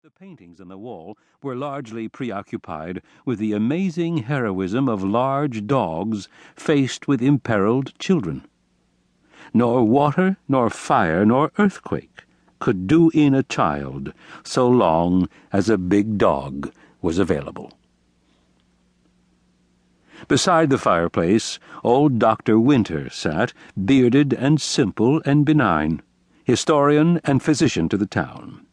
The paintings on the wall were largely preoccupied with the amazing heroism of large dogs faced with imperiled children. Nor water, nor fire, nor earthquake could do in a child so long as a big dog was available. Beside the fireplace, old Dr. Winter sat, bearded and simple and benign, historian and physician to the town.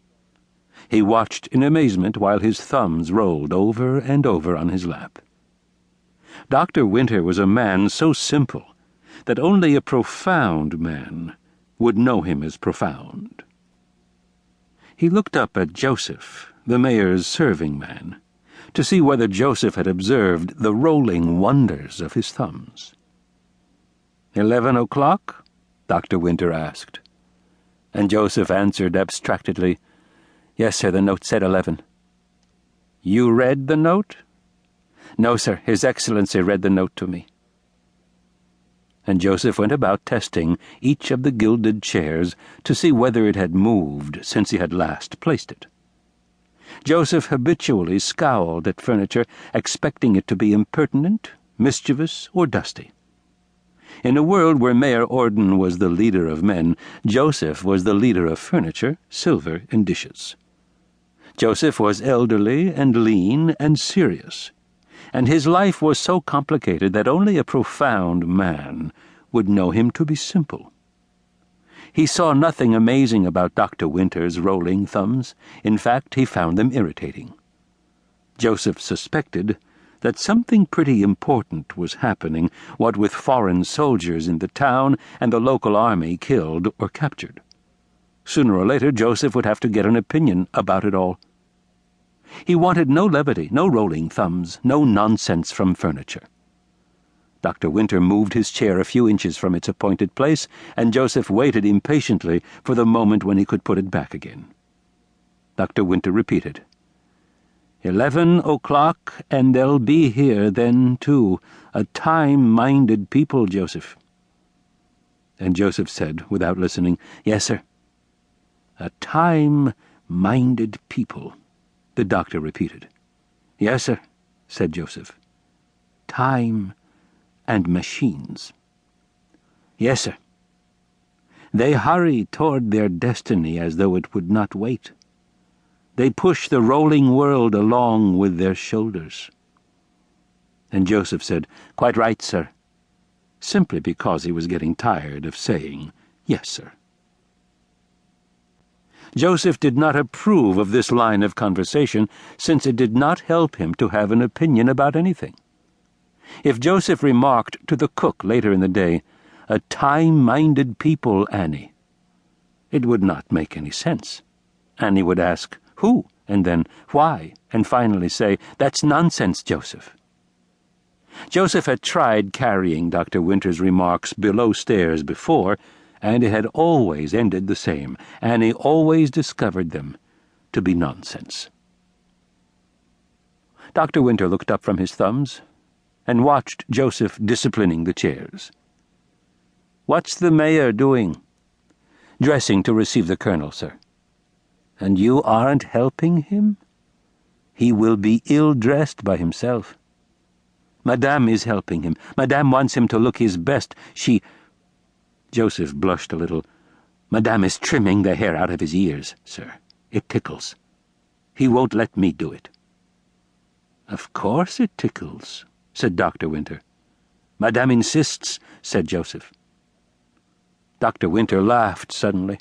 He watched in amazement while his thumbs rolled over and over on his lap. Dr. Winter was a man so simple that only a profound man would know him as profound. He looked up at Joseph, the mayor's serving man, to see whether Joseph had observed the rolling wonders of his thumbs. 11 o'clock? Dr. Winter asked. And Joseph answered abstractedly, "Yes, sir, the note said 11. "You read the note?" "No, sir, His Excellency read the note to me." And Joseph went about testing each of the gilded chairs to see whether it had moved since he had last placed it. Joseph habitually scowled at furniture, expecting it to be impertinent, mischievous, or dusty. In a world where Mayor Orden was the leader of men, Joseph was the leader of furniture, silver, and dishes. Joseph was elderly and lean and serious, and his life was so complicated that only a profound man would know him to be simple. He saw nothing amazing about Dr. Winter's rolling thumbs. In fact, he found them irritating. Joseph suspected that something pretty important was happening, what with foreign soldiers in the town and the local army killed or captured. Sooner or later, Joseph would have to get an opinion about it all. He wanted no levity, no rolling thumbs, no nonsense from furniture. Dr. Winter moved his chair a few inches from its appointed place, and Joseph waited impatiently for the moment when he could put it back again. Dr. Winter repeated, 11 o'clock, and they'll be here then, too. A time-minded people, Joseph. And Joseph said, without listening, "Yes, sir." "A time-minded people," the doctor repeated. "Yes, sir," said Joseph. "Time and machines." "Yes, sir." "They hurry toward their destiny as though it would not wait. They push the rolling world along with their shoulders." And Joseph said, "Quite right, sir," simply because he was getting tired of saying, "Yes, sir." Joseph did not approve of this line of conversation, since it did not help him to have an opinion about anything. If Joseph remarked to the cook later in the day, "A time-minded people, Annie," it would not make any sense. Annie would ask, "Who?" and then, "Why?" and finally say, "That's nonsense, Joseph." Joseph had tried carrying Dr. Winter's remarks below stairs before, and it had always ended the same. Annie always discovered them to be nonsense. Dr. Winter looked up from his thumbs and watched Joseph disciplining the chairs. "What's the mayor doing?" "Dressing to receive the colonel, sir." "And you aren't helping him?" "He will be ill-dressed by himself." "Madame is helping him. Madame wants him to look his best. Joseph blushed a little. "Madame is trimming the hair out of his ears, sir. It tickles. He won't let me do it." "Of course it tickles," said Dr. Winter. "Madame insists," said Joseph. Dr. Winter laughed suddenly.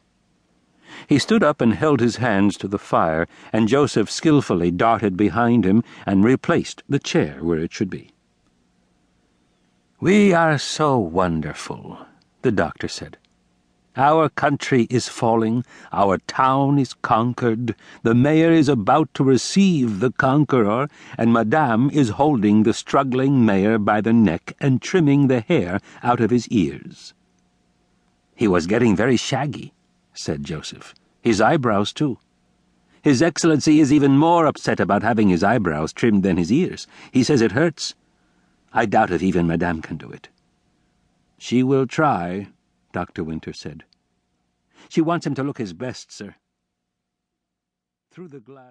He stood up and held his hands to the fire, and Joseph skillfully darted behind him and replaced the chair where it should be. "We are so wonderful," the doctor said. "Our country is falling, our town is conquered, the mayor is about to receive the conqueror, and Madame is holding the struggling mayor by the neck and trimming the hair out of his ears." "He was getting very shaggy," said Joseph. "His eyebrows, too. His Excellency is even more upset about having his eyebrows trimmed than his ears. He says it hurts. I doubt if even Madame can do it." "She will try," Dr. Winter said. "She wants him to look his best, sir." Through the glass